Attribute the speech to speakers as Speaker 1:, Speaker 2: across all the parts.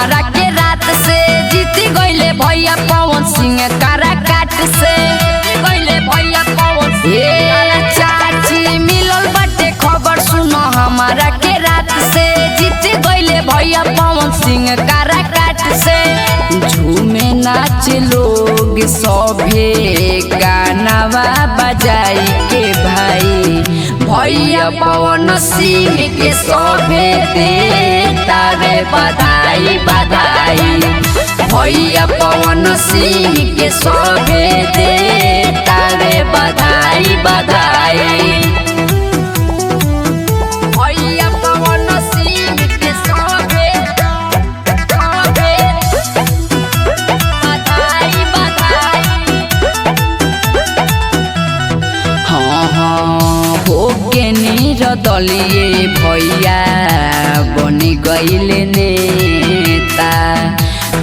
Speaker 1: हमारा के रात से जीती गईले भैया पवन सिंह काराकाट से गईले भैया पवन सिंह चाची मिलल बाटे खबर सुनो हमारा के रात से जीती गईले भैया पवन सिंह काराकाट से झूमे नाच लोग सभे गानावा बजाई के भाई भैया पवन सिंह के सभे देता रे बधाई बधाई भैया पवन सिंह के सभे देता रे बधाई बधाई भैया पवन सिंह के सभे बधाई बधाई होके निरदलिए भैया बनी गईले नेता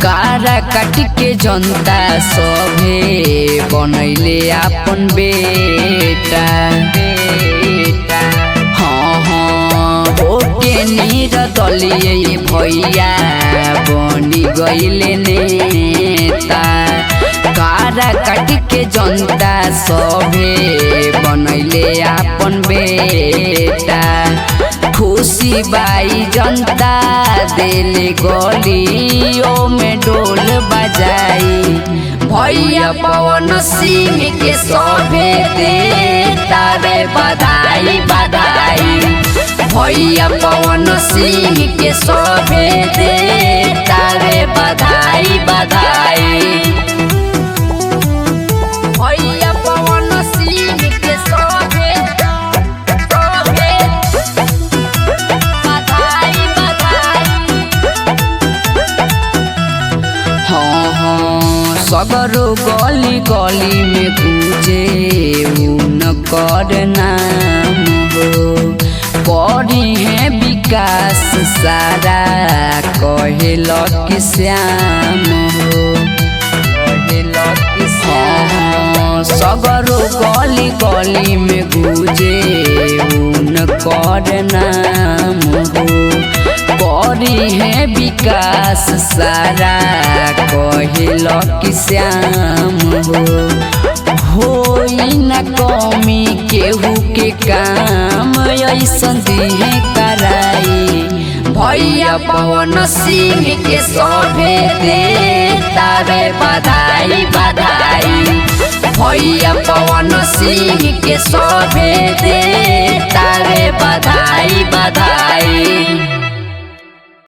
Speaker 1: काराकाट के जनता सभे बनैले अपन बेटा होके निरदलिए भैया बनी गईले नेता काराकाट के जनता सभे बनैले अपन बेटा खुशी बाई जनता देले गलियों में ढोल बजाई भैया पवन सिंह के सभे देता रे बधाई बधाई भैया पवन सिंह के सभे देता रे बधाई बधाई भैया पवन सिंह के सभे बधाई बधाई सगरो गली गली में पूजे उनकर नाम हो करी है विकास सारा कहेला कि श्याम हो सगरो गली गली में गुजे उनकर नाम हो करी है विकास सारा कहेला कि श्याम हो न कमी केहू के काम ऐसन दिहे कराई भैया पवन सिंह के सभे देता रे बधाई बधाई भैया पवन सिंह के सभे दे